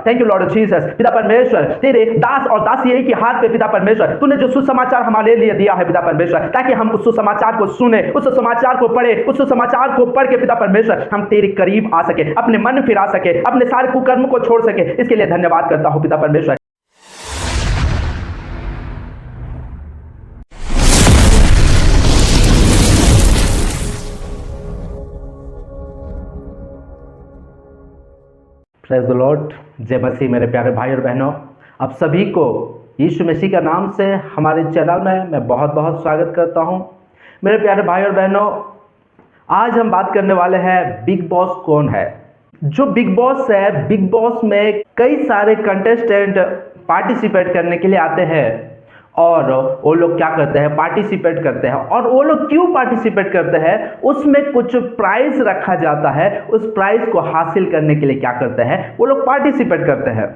Thank you Lord Jesus. पिता परमेश्वर, तेरे दास और दासियों के हाथ पे पिता परमेश्वर तूने जो सुसमाचार हमारे लिए दिया है पिता परमेश्वर, ताकि हम उस सुसमाचार को सुने, उस सुसमाचार को पढ़े, उस सुसमाचार को पढ़ के पिता परमेश्वर हम तेरे करीब आ सके, अपने मन फिरा सके, अपने सारे कुकर्म को छोड़ सके। इसके लिए धन्यवाद करता हूं पिता परमेश्वर। Praise the Lord. जय मसीह। मेरे प्यारे भाई और बहनों, आप सभी को यीशु मसीह का नाम से हमारे चैनल में मैं बहुत बहुत स्वागत करता हूं। मेरे प्यारे भाई और बहनों, आज हम बात करने वाले हैं बिग बॉस कौन है। जो बिग बॉस है, बिग बॉस में कई सारे कंटेस्टेंट पार्टिसिपेट करने के लिए आते हैं और वो लोग क्या करते हैं, पार्टिसिपेट करते हैं। और वो लोग क्यों पार्टिसिपेट करते हैं, उसमें कुछ प्राइज रखा जाता है। उस प्राइज को हासिल करने के लिए क्या करते हैं, वो लोग पार्टिसिपेट करते हैं।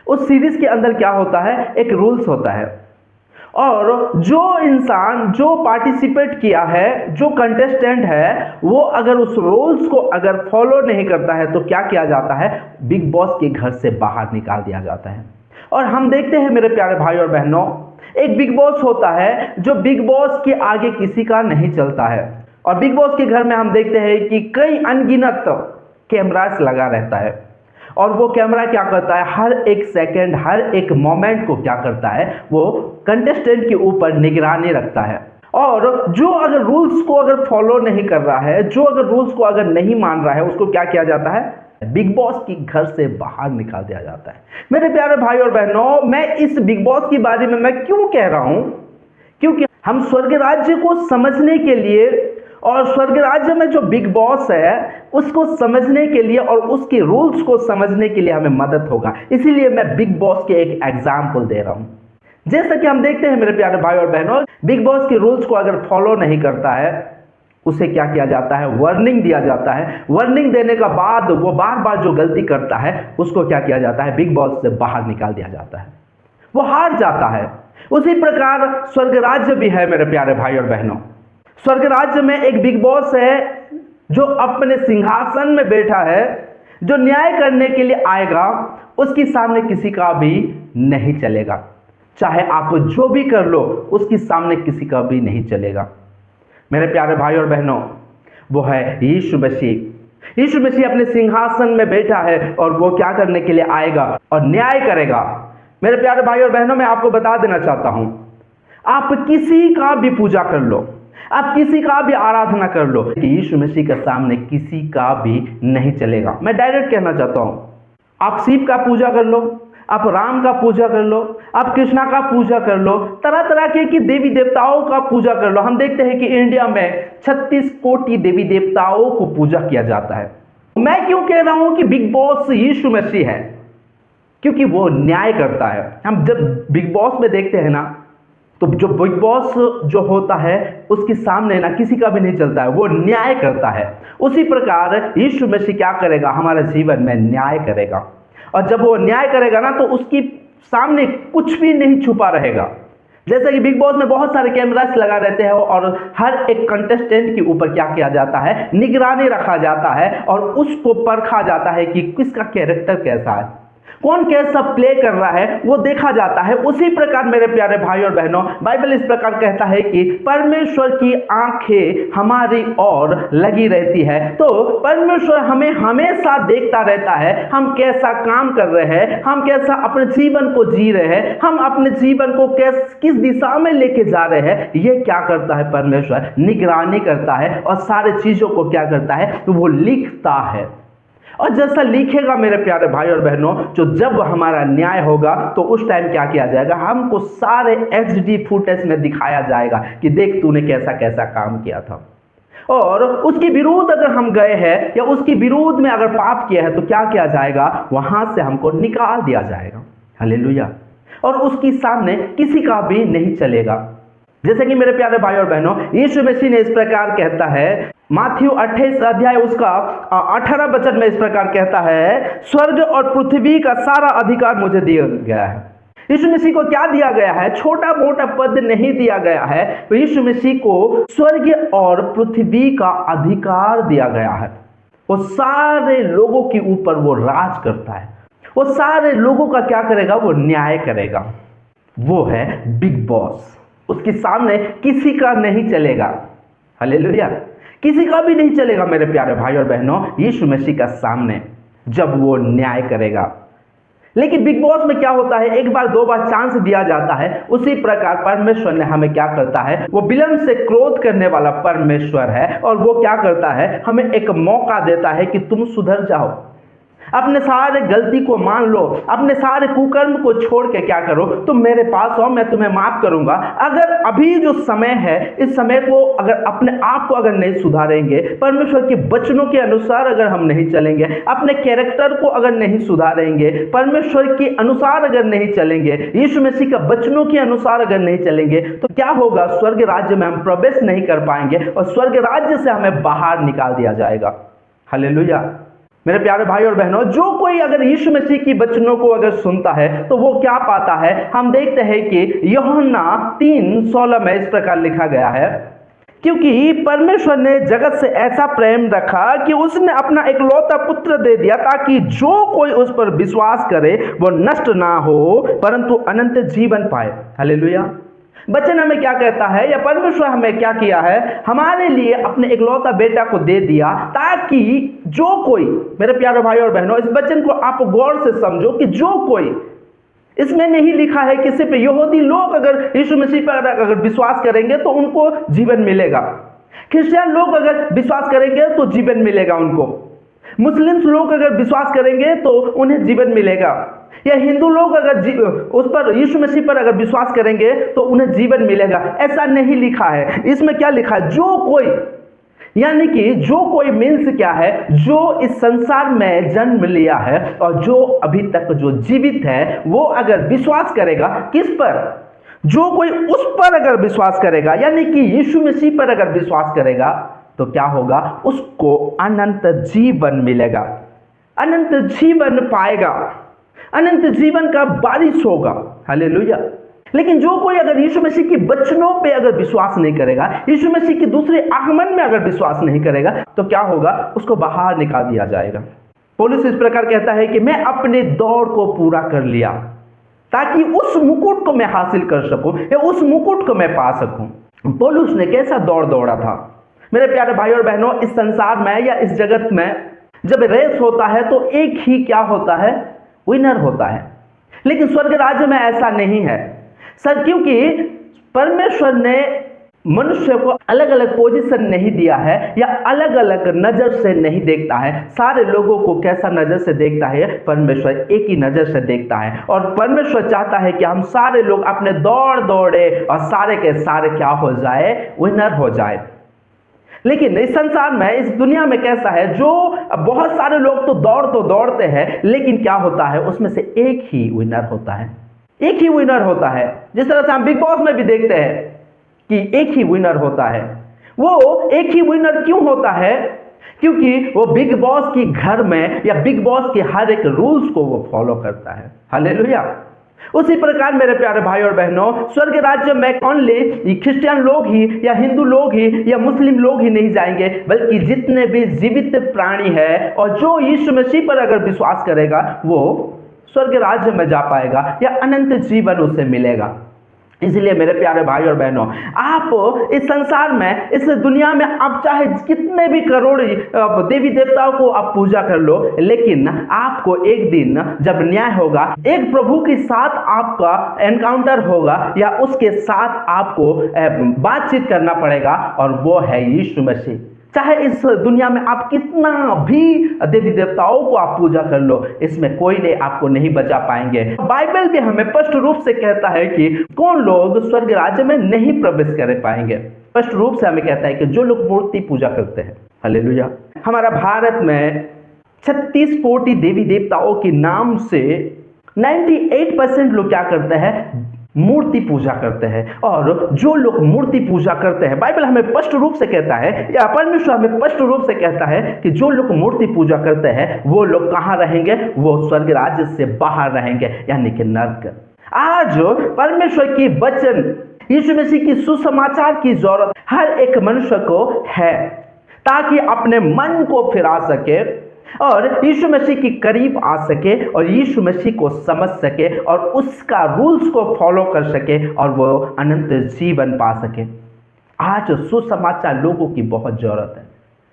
उस सीरीज के अंदर क्या होता है, एक रूल्स होता है और जो इंसान जो पार्टिसिपेट किया है, जो कंटेस्टेंट है, वो अगर उस रूल्स को अगर फॉलो नहीं करता है तो क्या किया जाता है, बिग बॉस के घर से बाहर निकाल दिया जाता है। और हम देखते हैं मेरे प्यारे भाई और बहनों, एक बिग बॉस होता है जो बिग बॉस के आगे किसी का नहीं चलता है। और बिग बॉस के घर में हम देखते हैं कि कई अनगिनत कैमरास लगा रहता है और वो कैमरा क्या करता है, हर एक सेकंड, हर एक मोमेंट को क्या करता है, वो कंटेस्टेंट के ऊपर निगरानी रखता है। और जो अगर रूल्स को अगर फॉलो नहीं कर रहा है, जो अगर रूल्स को अगर नहीं मान रहा है, उसको क्या किया जाता है, बिग बॉस की घर से बाहर निकाल दिया जाता है। मेरे प्यारे भाई और बहनों, मैं इस बिग बॉस के बारे में मैं क्यों कह रहा हूं, क्योंकि हम स्वर्ग राज्य को समझने के लिए और स्वर्ग राज्य में जो बिग बॉस है उसको समझने के लिए और उसके रूल्स को समझने के लिए हमें मदद होगा। इसीलिए मैं बिग बॉस के एक एग्जाम्पल दे रहा हूं। जैसा कि हम देखते हैं मेरे प्यारे भाई और बहनों, बिग बॉस के रूल्स को अगर फॉलो नहीं करता है, उसे क्या किया जाता है, वार्निंग दिया जाता है। वार्निंग देने का बाद वो बार बार जो गलती करता है उसको क्या किया जाता है, बिग बॉस से बाहर निकाल दिया जाता है, वो हार जाता है। उसी प्रकार स्वर्ग राज्य भी है मेरे प्यारे भाई और बहनों। स्वर्ग राज्य में एक बिग बॉस है जो अपने सिंहासन में बैठा है, जो न्याय करने के लिए आएगा। उसके सामने किसी का भी नहीं चलेगा, चाहे आप जो भी कर लो, उसके सामने किसी का भी नहीं चलेगा। मेरे प्यारे भाई और बहनों, वो है यीशु मसीह। यीशु मसीह अपने सिंहासन में बैठा है और वो क्या करने के लिए आएगा और न्याय करेगा। मेरे प्यारे भाई और बहनों, मैं आपको बता देना चाहता हूं, आप किसी का भी पूजा कर लो, आप किसी का भी आराधना कर लो, यीशु मसीह के सामने किसी का भी नहीं चलेगा। मैं डायरेक्ट कहना चाहता हूं, आप शिव का पूजा कर लो, आप राम का पूजा कर लो, आप कृष्णा का पूजा कर लो, तरह तरह के देवी देवताओं का पूजा कर लो। हम देखते हैं कि इंडिया में 36 कोटि देवी देवताओं को पूजा किया जाता है। मैं क्यों कह रहा हूं कि बिग बॉस यीशु मसीह है, क्योंकि वो न्याय करता है। हम जब बिग बॉस में देखते हैं ना, तो जो बिग बॉस जो होता है उसके सामने ना किसी का भी नहीं चलता है, वो न्याय करता है। उसी प्रकार यीशु मसीह क्या करेगा, हमारे जीवन में न्याय करेगा। और जब वो न्याय करेगा ना, तो उसकी सामने कुछ भी नहीं छुपा रहेगा। जैसे कि बिग बॉस में बहुत सारे कैमरास लगा रहते हैं और हर एक कंटेस्टेंट के ऊपर क्या किया जाता है, निगरानी रखा जाता है और उसको परखा जाता है कि किसका कैरेक्टर कैसा है, कौन कैसा प्ले कर रहा है, वो देखा जाता है। उसी प्रकार मेरे प्यारे भाई और बहनों, बाइबल इस प्रकार कहता है कि परमेश्वर की आंखें हमारी ओर लगी रहती है। तो परमेश्वर हमें हमेशा देखता रहता है, हम कैसा काम कर रहे हैं, हम कैसा अपने जीवन को जी रहे हैं, हम अपने जीवन को किस दिशा में लेके जा रहे हैं, ये क्या करता है, परमेश्वर निगरानी करता है और सारे चीजों को क्या करता है, तो वो लिखता है। और जैसा लिखेगा मेरे प्यारे भाई और बहनों, जो जब हमारा न्याय होगा तो उस टाइम क्या किया जाएगा, हमको सारे HD फुटेज में दिखाया जाएगा कि देख तूने कैसा कैसा काम किया था। और उसके विरोध अगर हम गए हैं या उसके विरोध में अगर पाप किया है तो क्या किया जाएगा, वहां से हमको निकाल दिया जाएगा। हालेलुया। और उसके सामने किसी का भी नहीं चलेगा। जैसे कि मेरे प्यारे भाई और बहनों, यीशु मसीह ने इस प्रकार कहता है, माथ्यू 28 अध्याय उसका 18 वचन में इस प्रकार कहता है, स्वर्ग और पृथ्वी का सारा अधिकार मुझे दिया गया है। यीशु मसीह को क्या दिया गया है, छोटा मोटा पद नहीं दिया गया है, तो यीशु मसीह को स्वर्ग और पृथ्वी का अधिकार दिया गया है। वो सारे लोगों के ऊपर वो राज करता है, वो सारे लोगों का क्या करेगा, वो न्याय करेगा। वो है बिग बॉस। उसके सामने किसी का नहीं चलेगा। हालेलुया। किसी का भी नहीं चलेगा मेरे प्यारे भाई और बहनों, यीशु मसीह का सामने जब वो न्याय करेगा। लेकिन बिग बॉस में क्या होता है, एक बार दो बार चांस दिया जाता है। उसी प्रकार परमेश्वर ने हमें क्या करता है, वो विलंब से क्रोध करने वाला परमेश्वर है और वो क्या करता है, हमें एक मौका देता है कि तुम सुधर जाओ, अपने सारे गलती को मान लो, अपने सारे कुकर्म को छोड़ के क्या करो, तुम मेरे पास आओ, मैं तुम्हें माफ करूंगा। अगर अभी जो समय है, इस समय को अगर अपने आप को अगर नहीं सुधारेंगे, परमेश्वर के वचनों के अनुसार अगर हम नहीं चलेंगे, अपने कैरेक्टर को अगर नहीं सुधारेंगे, परमेश्वर के अनुसार अगर नहीं चलेंगे, यीशु मसीह का वचनों के अनुसार अगर नहीं चलेंगे, तो क्या होगा, स्वर्ग राज्य में हम प्रवेश नहीं कर पाएंगे और स्वर्ग राज्य से हमें बाहर निकाल दिया जाएगा। हालेलुया। मेरे प्यारे भाई और बहनों, जो कोई अगर यीशु मसीह की वचनों को अगर सुनता है तो वो क्या पाता है, हम देखते हैं कि यूहन्ना 3:16 में इस प्रकार लिखा गया है, क्योंकि परमेश्वर ने जगत से ऐसा प्रेम रखा कि उसने अपना इकलौता पुत्र दे दिया, ताकि जो कोई उस पर विश्वास करे वो नष्ट ना हो परंतु अनंत जीवन पाए। हालेलुया। वचन हमें क्या कहता है, या परमेश्वर हमें क्या किया है, हमारे लिए अपने इकलौता बेटा को दे दिया, ताकि जो कोई, मेरे प्यारे भाई और बहनों, इस वचन को आप गौर से समझो कि जो कोई, इसमें नहीं लिखा है कि सिर्फ यहूदी लोग अगर यीशु मसीह पर अगर विश्वास करेंगे तो उनको जीवन मिलेगा, क्रिश्चियन लोग अगर विश्वास करेंगे तो जीवन मिलेगा उनको, मुस्लिम्स लोग अगर विश्वास करेंगे तो उन्हें जीवन मिलेगा, या हिंदू लोग अगर उस पर यीशु मसीह पर अगर विश्वास करेंगे तो उन्हें जीवन मिलेगा। ऐसा नहीं लिखा है। इसमें क्या लिखा है, जो कोई, यानी कि जो कोई मीन्स क्या है, जो इस संसार में जन्म लिया है और जो अभी तक जो जीवित है, वो अगर विश्वास करेगा, किस पर, जो कोई उस पर अगर विश्वास करेगा, यानी कि यीशु मसीह पर अगर विश्वास करेगा, तो क्या होगा, उसको अनंत जीवन मिलेगा, अनंत जीवन पाएगा, अनंत जीवन का बारिश होगा। हालेलुया। लेकिन जो कोई अगर यीशु मसीह के वचनों पे अगर विश्वास नहीं करेगा, यीशु मसीह के दूसरे आगमन में अगर विश्वास नहीं करेगा, तो क्या होगा, उसको बाहर निकाल दिया जाएगा। पौलुस इस प्रकार कहता है कि मैं अपने दौड़ को पूरा कर लिया, ताकि उस मुकुट को मैं हासिल कर सकूं, या उस मुकुट को मैं पा सकूं। पौलुस ने कैसा दौड़ दौड़ा था मेरे प्यारे भाई और बहनों, इस संसार में या इस जगत में जब रेस होता है तो एक ही क्या होता है, विनर होता है। लेकिन स्वर्ग राज्य में ऐसा नहीं है सर, क्योंकि परमेश्वर ने मनुष्य को अलग अलग पोजीशन नहीं दिया है, या अलग अलग नजर से नहीं देखता है। सारे लोगों को कैसा नजर से देखता है, परमेश्वर एक ही नजर से देखता है, और परमेश्वर चाहता है कि हम सारे लोग अपने दौड़ दौड़े और सारे के सारे क्या हो जाए, विनर हो जाए। लेकिन इस संसार में, इस दुनिया में कैसा है, जो बहुत सारे लोग तो दौड़ते हैं, लेकिन क्या होता है, उसमें से एक ही विनर होता है, एक ही विनर होता है। जिस तरह से हम बिग बॉस में भी देखते हैं कि एक ही विनर होता है। वो एक ही विनर क्यों होता है, क्योंकि वो बिग बॉस की घर में या बिग बॉस के हर एक रूल्स को वो फॉलो करता है। हालेलुया। उसी प्रकार मेरे प्यारे भाई और बहनों, स्वर्ग राज्य में ओनली क्रिश्चियन लोग ही या हिंदू लोग ही या मुस्लिम लोग ही नहीं जाएंगे, बल्कि जितने भी जीवित प्राणी है और जो यीशु मसीह पर अगर विश्वास करेगा, वो स्वर्ग राज्य में जा पाएगा या अनंत जीवन उसे मिलेगा। इसलिए मेरे प्यारे भाई और बहनों, आप इस संसार में, इस दुनिया में आप चाहे कितने भी करोड़ देवी देवताओं को आप पूजा कर लो, लेकिन आपको एक दिन जब न्याय होगा, एक प्रभु के साथ आपका एनकाउंटर होगा या उसके साथ आपको बातचीत करना पड़ेगा, और वो है यीशु मसीह। चाहे इस दुनिया में आप कितना भी देवी देवताओं को आप पूजा कर लो, इसमें कोई ने आपको नहीं बचा पाएंगे। बाइबल भी हमें स्पष्ट रूप से कहता है कि कौन लोग स्वर्ग राज्य में नहीं प्रवेश कर पाएंगे। स्पष्ट रूप से हमें कहता है कि जो लोग मूर्ति पूजा करते हैं। हालेलुया। हमारा भारत में 36 कोटि देवी देवताओं के नाम से 98% लोग क्या करते हैं, मूर्ति पूजा करते हैं। और जो लोग मूर्ति पूजा करते हैं, बाइबल हमें स्पष्ट रूप से कहता है, या परमेश्वर हमें स्पष्ट रूप से कहता है कि जो लोग मूर्ति पूजा करते हैं वो लोग कहाँ रहेंगे, वो स्वर्ग राज्य से बाहर रहेंगे, यानी कि नरक। आज परमेश्वर की वचन, यीशु मसीह की सुसमाचार की जरूरत हर एक मनुष्य को है, ताकि अपने मन को फिरा सके और यीशु मसीह के करीब आ सके और यीशु मसीह को समझ सके और उसका रूल्स को फॉलो कर सके और वो अनंत जीवन पा सके। आज सुसमाचार लोगों की बहुत जरूरत है।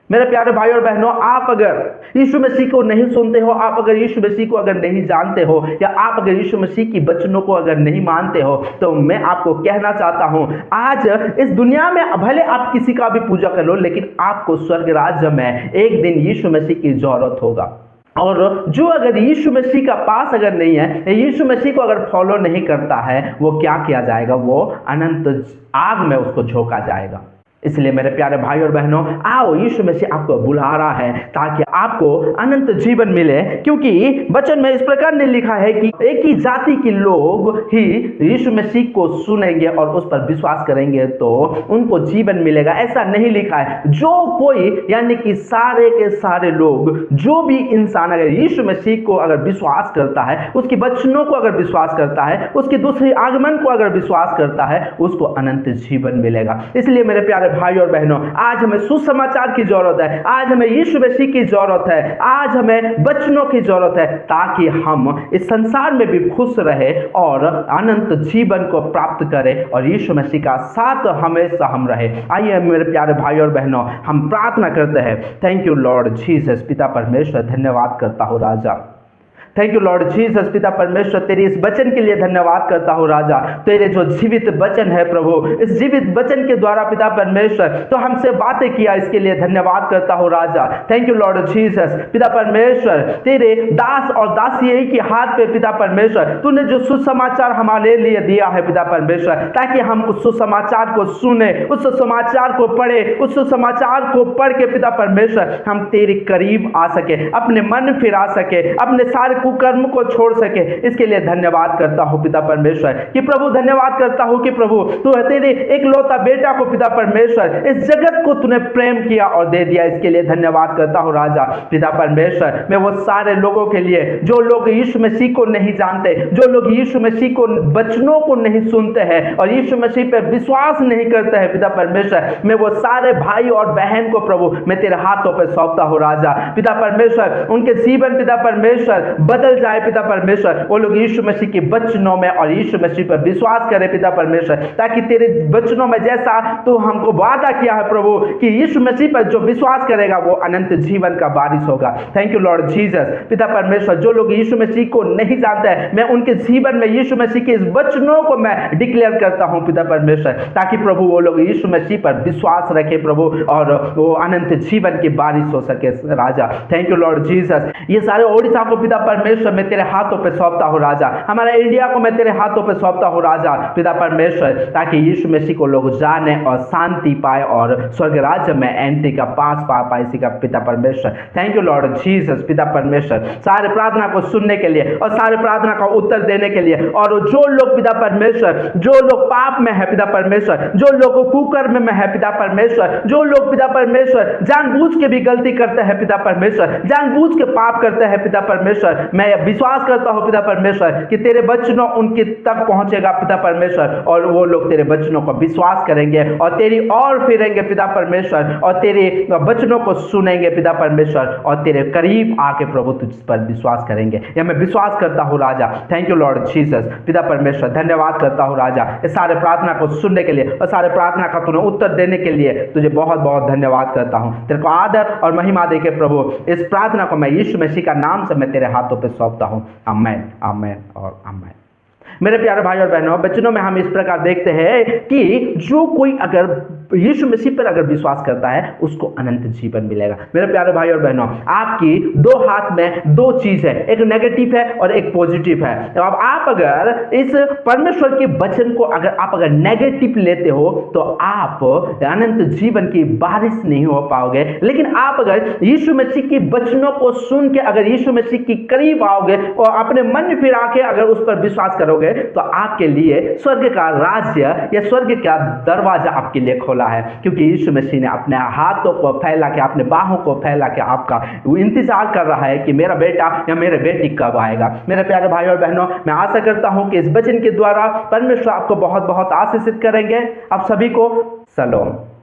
मेरे प्यारे भाई और बहनों, आप अगर यीशु मसीह को नहीं सुनते हो, आप अगर यीशु मसीह को अगर नहीं जानते हो, या आप अगर यीशु मसीह की वचनों को अगर नहीं मानते हो, तो मैं आपको कहना चाहता हूं, आज इस दुनिया में भले आप किसी का भी पूजा कर लो, लेकिन आपको स्वर्ग राज्य में एक दिन यीशु मसीह की जरूरत होगा। और जो अगर यीशु मसीह का पास अगर नहीं है, यीशु मसीह को अगर फॉलो नहीं करता है, वो क्या किया जाएगा? वो अनंत आग में उसको झोंका जाएगा। इसलिए मेरे प्यारे भाई और बहनों, आओ, यीशु मसीह आपको बुला रहा है ताकि आपको अनंत जीवन मिले, क्योंकि वचन में इस प्रकार ने लिखा है कि एक ही जाति के लोग ही यीशु मसीह को सुनेंगे और उस पर विश्वास करेंगे तो उनको जीवन मिलेगा। ऐसा नहीं लिखा है जो कोई, यानी कि सारे के सारे लोग, जो भी इंसान अगर यीशु मसीह को अगर विश्वास करता है, उसके वचनों को अगर विश्वास करता है, उसके दूसरे आगमन को अगर विश्वास करता है, उसको अनंत जीवन मिलेगा। इसलिए मेरे प्यारे भाई और बहनों, आज हमें सुसमाचार की जरूरत है, आज हमें यीशु मसीह की जरूरत है, आज हमें वचनों की जरूरत है, ताकि हम इस संसार में भी खुश रहे और अनंत जीवन को प्राप्त करें और यीशु मसीह का साथ हमेशा हम रहे। आइए मेरे प्यारे भाई और बहनों, हम प्रार्थना करते हैं। Thank you Lord Jesus. पिता परमेश्वर, धन्यवाद करता हूँ राजा। Thank you Lord Jesus. पिता परमेश्वर, तेरे इस वचन के लिए धन्यवाद करता हूँ राजा। तेरे जो जीवित वचन है प्रभु, इस जीवित वचन के द्वारा पिता परमेश्वर तो हमसे बातें किया, इसके लिए धन्यवाद करता हूँ राजा। Thank you Lord Jesus. पिता परमेश्वर, तेरे दास और दासी के हाथ पे पिता परमेश्वर तूने जो सुसमाचार हमारे लिए दिया है पिता परमेश्वर, ताकि हम उस सुसमाचार को सुने, उस सुसमाचार को पढ़े, उस सुसमाचार को पढ़ के पिता परमेश्वर हम तेरे करीब आ सके, अपने मन फिरा सके, अपने सारे कुकर्म को छोड़ सके। इसके लिए धन्यवाद करता हूँ पिता परमेश्वर कि प्रभु, धन्यवाद करता हूँ कि प्रभु तू तेरे एकलौता बेटा को पिता परमेश्वर इस जगत को तूने प्रेम किया और दे दिया। इसके लिए धन्यवाद करता हूँ राजा। पिता परमेश्वर, मैं वो सारे लोगों के लिए जो लोग यीशु मसीह को नहीं जानते, जो लोग यीशु मसीह को वचनों को नहीं सुनते हैं और यीशु मसीह पर विश्वास नहीं करते हैं पिता परमेश्वर, मैं वो सारे भाई और बहन को प्रभु मैं तेरे हाथों पर सौंपता हूँ राजा। पिता परमेश्वर, उनके जीवन पिता परमेश्वर बदल जाए पिता परमेश्वर, वो लोग यीशु मसीह के वचनों में और यीशु मसीह पर विश्वास करें पिता परमेश्वर, ताकि तेरे वचनों में जैसा तो हमको वादा किया है प्रभु कि यीशु मसीह पर जो विश्वास करेगा वो अनंत जीवन का वारिस होगा। Thank you Lord Jesus. पिता परमेश्वर, जो लोग यीशु मसीह को नहीं जानते हैं, मैं उनके जीवन में यीशु मसीह के इस वचनों को मैं डिक्लेयर करता हूं पिता परमेश्वर, ताकि प्रभु वो लोग यीशु मसीह पर विश्वास रखे प्रभु और वो अनंत जीवन की बारिश हो सके राजा। Thank you Lord Jesus. ये सारे ओडिशा को पिता परमेश्वर मैं तेरे हाथों पे सौंपता हूँ राजा, हमारे इंडिया को मैं तेरे हाथों पे सौंपता हूँ राजा पिता परमेश्वर, ताकि यीशु मसीह को लोग जाने और शांति पाए और स्वर्ग राज्य में एंट्री का पास पा पाए इसी का पिता परमेश्वर। Thank you Lord Jesus. पिता परमेश्वर, सारे प्रार्थना को सुनने के लिए और सारे प्रार्थना का उत्तर देने के लिए, और जो लोग पिता परमेश्वर, जो लोग पाप में है पिता परमेश्वर, जो लोग कुकर्म में है पिता परमेश्वर, जो लोग पिता परमेश्वर जानबूझ के भी गलती करते हैं पिता परमेश्वर, जानबूझ के पाप करते हैं पिता परमेश्वर, मैं विश्वास करता हूं पिता परमेश्वर कि तेरे वचनों उनके तक पहुंचेगा पिता परमेश्वर, और वो लोग तेरे वचनों को विश्वास करेंगे और तेरी ओर फिरेंगे पिता परमेश्वर, और तेरे वचनों को सुनेंगे पिता परमेश्वर, और तेरे करीब आके प्रभु तुझ पर विश्वास करेंगे। यह मैं विश्वास करता हूं राजा। Thank you Lord Jesus. पिता परमेश्वर, धन्यवाद करता हूं राजा इस सारे प्रार्थना को सुनने के लिए और सारे प्रार्थना का तूने उत्तर देने के लिए तुझे बहुत बहुत धन्यवाद करता हूं। तेरे को आदर और महिमा देके प्रभु इस प्रार्थना को मैं यीशु मसीह का नाम से मैं तेरे हाथों पे सौंपता हूं। आमेन, आमेन और आमेन। मेरे प्यारे भाई और बहनों, वचनों में हम इस प्रकार देखते हैं कि जो कोई अगर यीशु मसीह पर अगर विश्वास करता है उसको अनंत जीवन मिलेगा। मेरे प्यारे भाई और बहनों, आपकी दो हाथ में दो चीज है, एक नेगेटिव है और एक पॉजिटिव है। तो अब आप अगर इस परमेश्वर के वचन को अगर नेगेटिव लेते हो तो आप अनंत जीवन की बारिश नहीं हो पाओगे, लेकिन आप अगर यीशु मसीह के वचनों को सुन के अगर यीशु मसीह के करीब आओगे और अपने मन फिरा के अगर उस पर विश्वास करोगे तो आपके लिए स्वर्ग का राज्य या स्वर्ग का दरवाजा आपके लिए खोला है, क्योंकि यीशु मसीह ने अपने हाथों को फैला के, अपने बाहों को फैला के आपका इंतजार कर रहा है कि मेरा बेटा या मेरे बेटी कब आएगा। मेरे प्यारे भाई और बहनों, मैं आशा करता हूं कि इस वचन के द्वारा परमेश्वर आपको बहुत बहुत आशीषित करेंगे। आप सभी को सलाम।